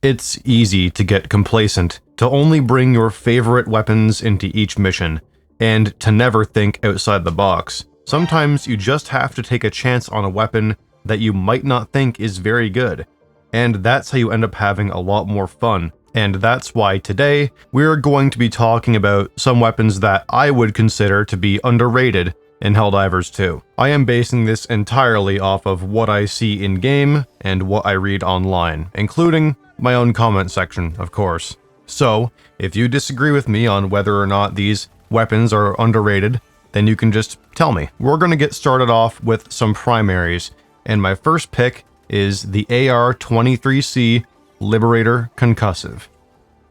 It's easy to get complacent, to only bring your favorite weapons into each mission, and to never think outside the box. Sometimes you just have to take a chance on a weapon that you might not think is very good, and that's how you end up having a lot more fun. And that's why today, we're going to be talking about some weapons that I would consider to be underrated in Helldivers 2. I am basing this entirely off of what I see in-game and what I read online, including my own comment section, of course. So, if you disagree with me on whether or not these weapons are underrated, then you can just tell me. We're going to get started off with some primaries, and my first pick is the AR-23C Liberator Concussive.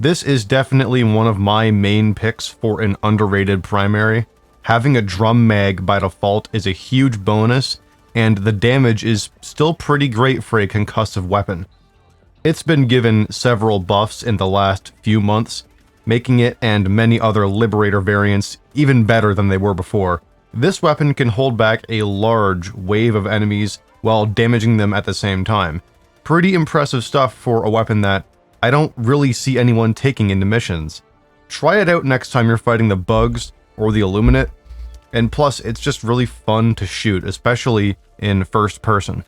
This is definitely one of my main picks for an underrated primary. Having a drum mag by default is a huge bonus, and the damage is still pretty great for a concussive weapon. It's been given several buffs in the last few months, making it and many other Liberator variants even better than they were before. This weapon can hold back a large wave of enemies while damaging them at the same time. Pretty impressive stuff for a weapon that I don't really see anyone taking into missions. Try it out next time you're fighting the bugs or the Illuminate, and plus it's just really fun to shoot, especially in first person.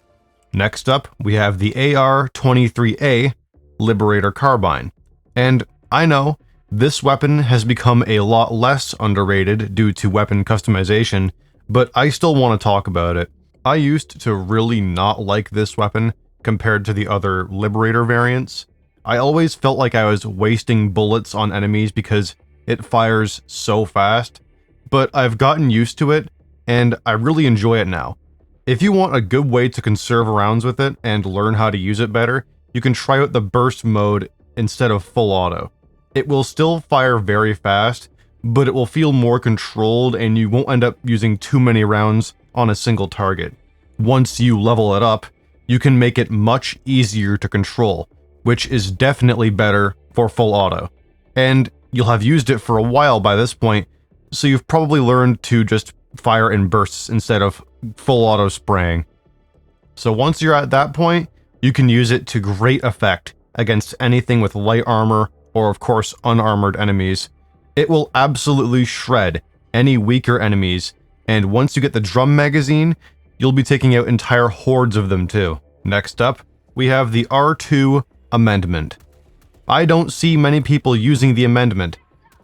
Next up, we have the AR-23A Liberator Carbine. And I know, this weapon has become a lot less underrated due to weapon customization, but I still want to talk about it. I used to really not like this weapon compared to the other Liberator variants. I always felt like I was wasting bullets on enemies because it fires so fast, but I've gotten used to it, and I really enjoy it now. If you want a good way to conserve rounds with it and learn how to use it better, you can try out the burst mode instead of full auto. It will still fire very fast, but it will feel more controlled and you won't end up using too many rounds on a single target. Once you level it up, you can make it much easier to control, which is definitely better for full auto. And you'll have used it for a while by this point, so you've probably learned to just fire in bursts instead of full auto spraying. So once you're at that point, you can use it to great effect against anything with light armor or of course unarmored enemies. It will absolutely shred any weaker enemies, and once you get the drum magazine, you'll be taking out entire hordes of them too. Next up, we have the R2 Amendment. I don't see many people using the Amendment.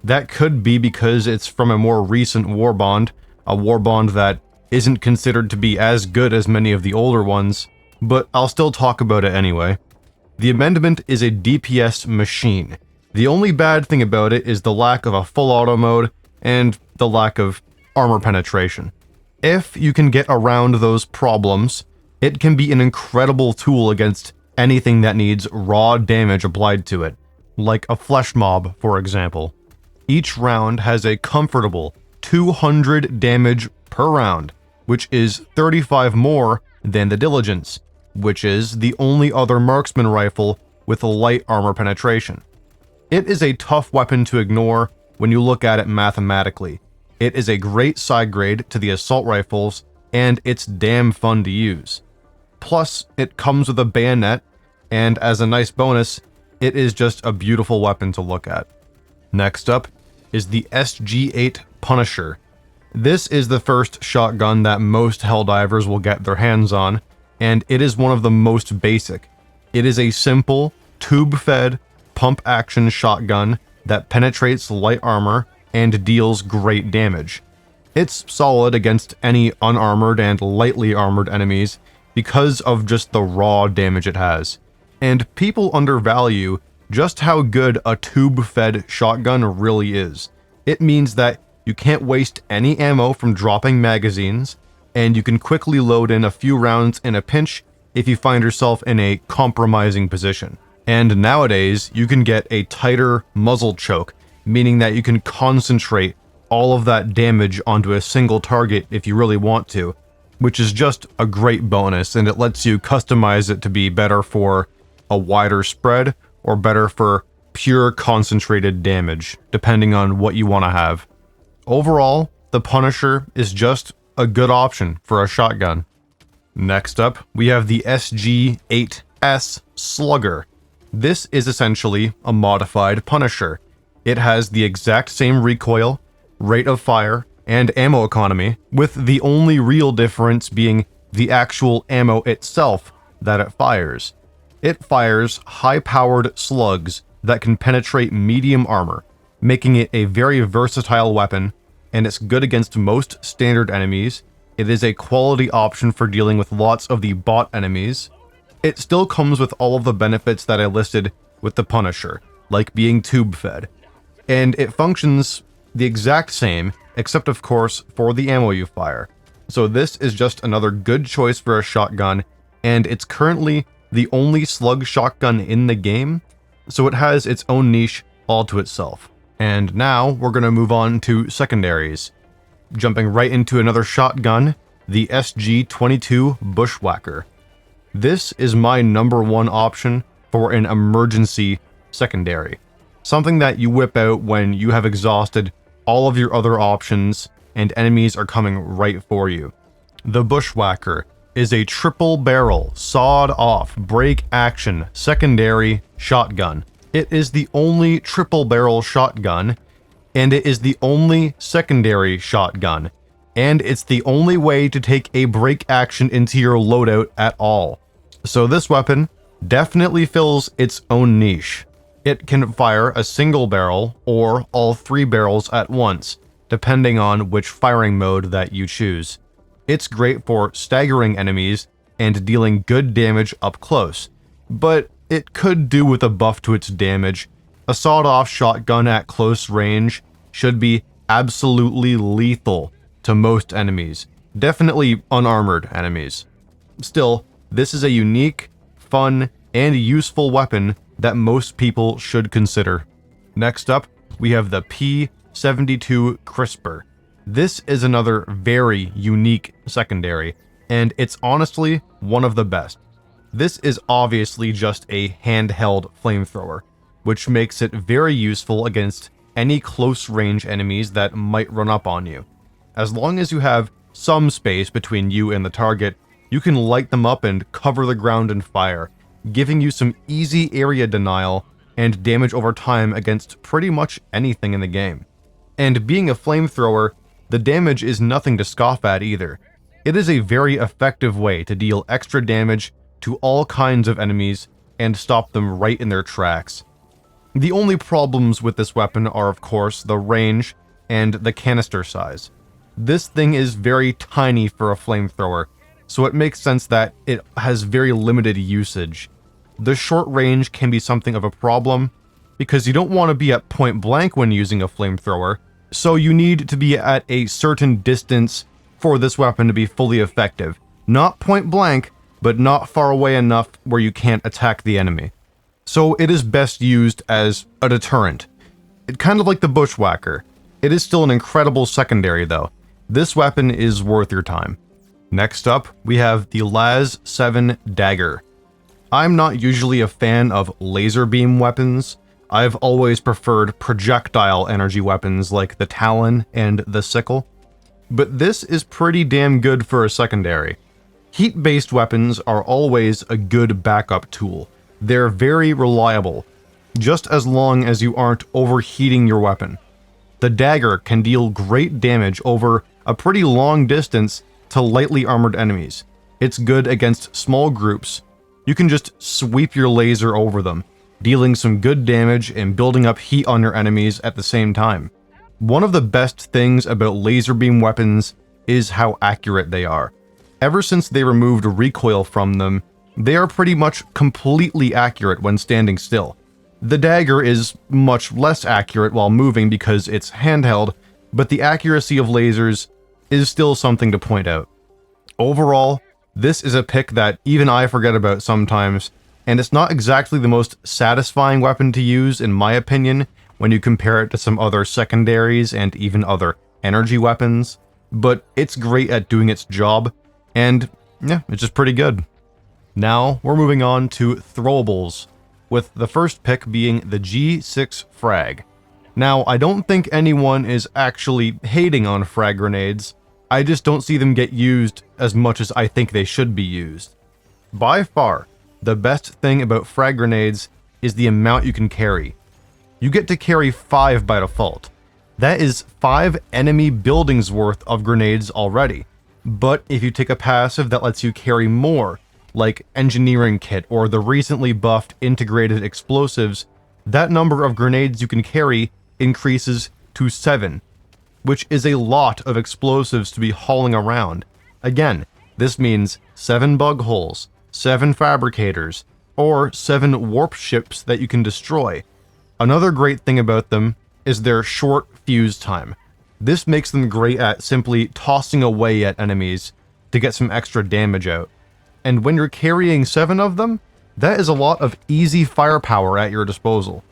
That could be because it's from a more recent warbond, a warbond that isn't considered to be as good as many of the older ones, but I'll still talk about it anyway. The Amendment is a DPS machine. The only bad thing about it is the lack of a full auto mode and the lack of armor penetration. If you can get around those problems, it can be an incredible tool against anything that needs raw damage applied to it, like a flesh mob, for example. Each round has a comfortable 200 damage per round, which is 35 more than the Diligence, which is the only other marksman rifle with a light armor penetration. It is a tough weapon to ignore when you look at it mathematically. It is a great side grade to the assault rifles, and it's damn fun to use. Plus, it comes with a bayonet, and as a nice bonus, it is just a beautiful weapon to look at. Next up is the SG-8 Punisher. This is the first shotgun that most Helldivers will get their hands on, and it is one of the most basic. It is a simple, tube-fed, pump-action shotgun that penetrates light armor and deals great damage. It's solid against any unarmored and lightly armored enemies because of just the raw damage it has. And people undervalue just how good a tube-fed shotgun really is. It means that you can't waste any ammo from dropping magazines, and you can quickly load in a few rounds in a pinch if you find yourself in a compromising position. And nowadays, you can get a tighter muzzle choke, meaning that you can concentrate all of that damage onto a single target if you really want to, which is just a great bonus, and it lets you customize it to be better for a wider spread or better for pure concentrated damage, depending on what you want to have. Overall, the Punisher is just a good option for a shotgun. Next up, we have the SG-8S Slugger. This is essentially a modified Punisher. It has the exact same recoil, rate of fire, and ammo economy, with the only real difference being the actual ammo itself that it fires. It fires high-powered slugs that can penetrate medium armor, making it a very versatile weapon, and it's good against most standard enemies. It is a quality option for dealing with lots of the bot enemies. It still comes with all of the benefits that I listed with the Punisher, like being tube-fed. And it functions the exact same, except of course for the ammo you fire. So this is just another good choice for a shotgun, and it's currently the only slug shotgun in the game, so it has its own niche all to itself. And now we're going to move on to secondaries. Jumping right into another shotgun, the SG-22 Bushwhacker. This is my number one option for an emergency secondary. Something that you whip out when you have exhausted all of your other options and enemies are coming right for you. The Bushwhacker is a triple barrel, sawed-off, break-action, secondary shotgun. It is the only triple barrel shotgun, and it is the only secondary shotgun, and it's the only way to take a break action into your loadout at all. So this weapon definitely fills its own niche. It can fire a single barrel or all 3 barrels at once, depending on which firing mode that you choose. It's great for staggering enemies and dealing good damage up close, but it could do with a buff to its damage. A sawed-off shotgun at close range should be absolutely lethal to most enemies, definitely unarmored enemies. Still, this is a unique, fun, and useful weapon that most people should consider. Next up, we have the P-72 Crisper. This is another very unique secondary, and it's honestly one of the best. This is obviously just a handheld flamethrower, which makes it very useful against any close-range enemies that might run up on you. As long as you have some space between you and the target, you can light them up and cover the ground and fire, giving you some easy area denial and damage over time against pretty much anything in the game. And being a flamethrower, the damage is nothing to scoff at either. It is a very effective way to deal extra damage to all kinds of enemies and stop them right in their tracks. The only problems with this weapon are of course the range and the canister size. This thing is very tiny for a flamethrower, so it makes sense that it has very limited usage. The short range can be something of a problem, because you don't want to be at point blank when using a flamethrower, so you need to be at a certain distance for this weapon to be fully effective. Not point blank, but not far away enough where you can't attack the enemy. So it is best used as a deterrent. It's kind of like the Bushwhacker. It is still an incredible secondary though. This weapon is worth your time. Next up, we have the LAZ-7 Dagger. I'm not usually a fan of laser beam weapons. I've always preferred projectile energy weapons like the Talon and the Sickle. But this is pretty damn good for a secondary. Heat-based weapons are always a good backup tool. They're very reliable, just as long as you aren't overheating your weapon. The dagger can deal great damage over a pretty long distance to lightly armored enemies. It's good against small groups. You can just sweep your laser over them, dealing some good damage and building up heat on your enemies at the same time. One of the best things about laser beam weapons is how accurate they are. Ever since they removed recoil from them, they are pretty much completely accurate when standing still. The dagger is much less accurate while moving because it's handheld, but the accuracy of lasers is still something to point out. Overall, this is a pick that even I forget about sometimes, and it's not exactly the most satisfying weapon to use in my opinion when you compare it to some other secondaries and even other energy weapons, but it's great at doing its job, and yeah, it's just pretty good. Now, we're moving on to throwables, with the first pick being the G6 frag. Now, I don't think anyone is actually hating on frag grenades, I just don't see them get used as much as I think they should be used. By far, the best thing about frag grenades is the amount you can carry. You get to carry 5 by default. That is 5 enemy buildings worth of grenades already. But if you take a passive that lets you carry more, like Engineering Kit or the recently buffed Integrated Explosives, that number of grenades you can carry increases to 7, which is a lot of explosives to be hauling around. Again, this means 7 bug holes, 7 fabricators, or 7 warp ships that you can destroy. Another great thing about them is their short fuse time. This makes them great at simply tossing away at enemies to get some extra damage out. And when you're carrying 7 of them, that is a lot of easy firepower at your disposal.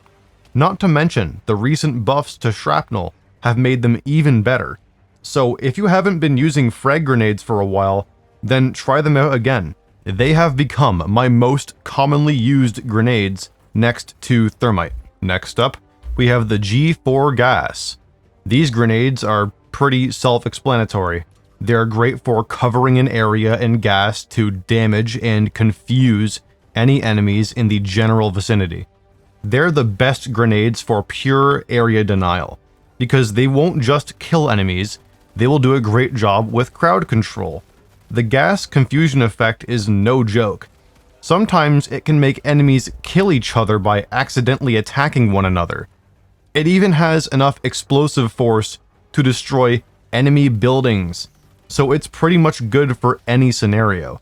Not to mention, the recent buffs to shrapnel have made them even better. So if you haven't been using frag grenades for a while, then try them out again. They have become my most commonly used grenades next to thermite. Next up, we have the G4 gas. These grenades are pretty self-explanatory. They're great for covering an area in gas to damage and confuse any enemies in the general vicinity. They're the best grenades for pure area denial, because they won't just kill enemies, they will do a great job with crowd control. The gas confusion effect is no joke. Sometimes it can make enemies kill each other by accidentally attacking one another. It even has enough explosive force to destroy enemy buildings, so it's pretty much good for any scenario.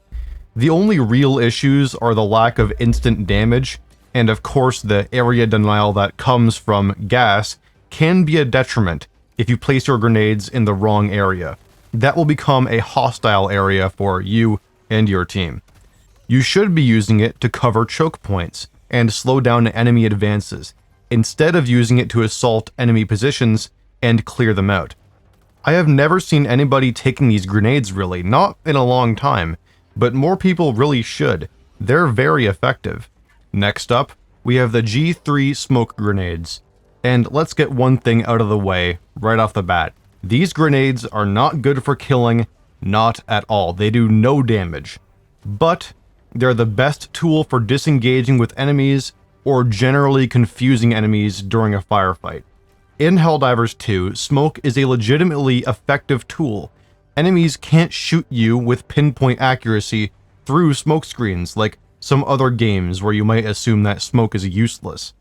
The only real issues are the lack of instant damage, and of course the area denial that comes from gas can be a detriment if you place your grenades in the wrong area. That will become a hostile area for you and your team. You should be using it to cover choke points and slow down enemy advances, instead of using it to assault enemy positions and clear them out. I have never seen anybody taking these grenades really, not in a long time, but more people really should. They're very effective. Next up, we have the G3 smoke grenades. And let's get one thing out of the way right off the bat. These grenades are not good for killing, not at all. They do no damage. But they're the best tool for disengaging with enemies or generally confusing enemies during a firefight. In Helldivers 2, smoke is a legitimately effective tool. Enemies can't shoot you with pinpoint accuracy through smoke screens like some other games where you might assume that smoke is useless.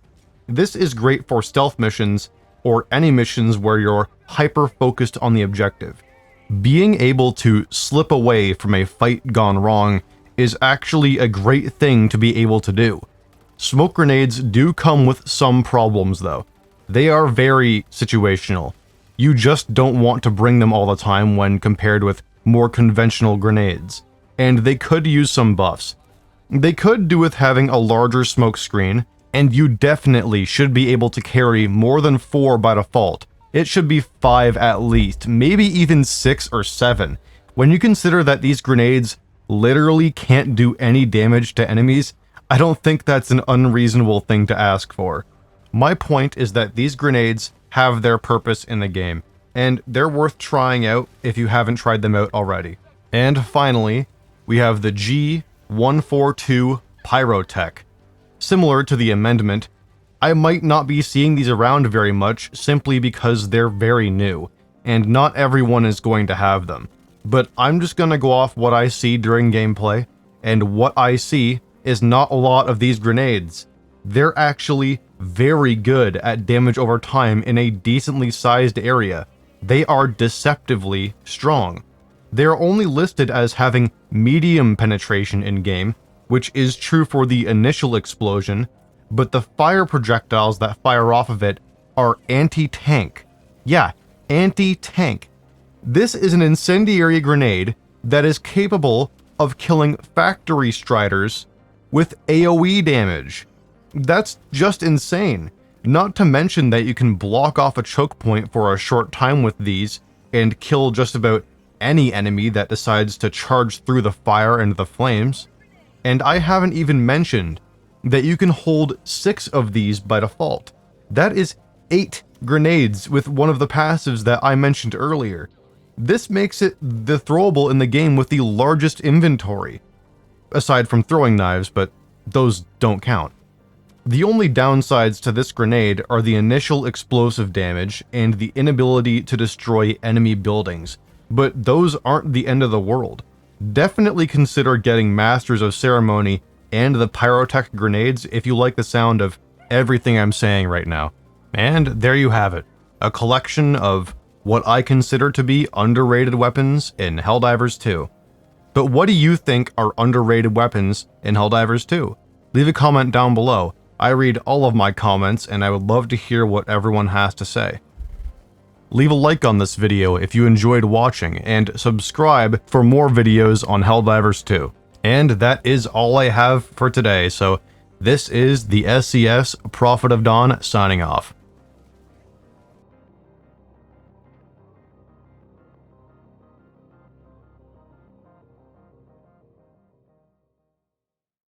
This is great for stealth missions or any missions where you're hyper-focused on the objective. Being able to slip away from a fight gone wrong is actually a great thing to be able to do. Smoke grenades do come with some problems though. They are very situational. You just don't want to bring them all the time when compared with more conventional grenades, and they could use some buffs. They could do with having a larger smoke screen, and you definitely should be able to carry more than 4 by default. It should be 5 at least, maybe even 6 or 7. When you consider that these grenades literally can't do any damage to enemies, I don't think that's an unreasonable thing to ask for. My point is that these grenades have their purpose in the game, and they're worth trying out if you haven't tried them out already. And finally, we have the G142 Pyrotech. Similar to the amendment, I might not be seeing these around very much simply because they're very new, and not everyone is going to have them. But I'm just gonna go off what I see during gameplay, and what I see is not a lot of these grenades. They're actually very good at damage over time in a decently sized area. They are deceptively strong. They are only listed as having medium penetration in-game, which is true for the initial explosion, but the fire projectiles that fire off of it are anti-tank. Yeah, anti-tank. This is an incendiary grenade that is capable of killing factory striders with AoE damage. That's just insane. Not to mention that you can block off a choke point for a short time with these and kill just about any enemy that decides to charge through the fire and the flames. And I haven't even mentioned that you can hold 6 of these by default. That is 8 grenades with one of the passives that I mentioned earlier. This makes it the throwable in the game with the largest inventory, aside from throwing knives, but those don't count. The only downsides to this grenade are the initial explosive damage and the inability to destroy enemy buildings, but those aren't the end of the world. Definitely consider getting Masters of Ceremony and the Pyrotech grenades if you like the sound of everything I'm saying right now. And there you have it, a collection of what I consider to be underrated weapons in Helldivers 2. But what do you think are underrated weapons in Helldivers 2? Leave a comment down below. I read all of my comments and I would love to hear what everyone has to say. Leave a like on this video if you enjoyed watching, and subscribe for more videos on Helldivers 2. And that is all I have for today, so this is the SCS Prophet of Dawn signing off.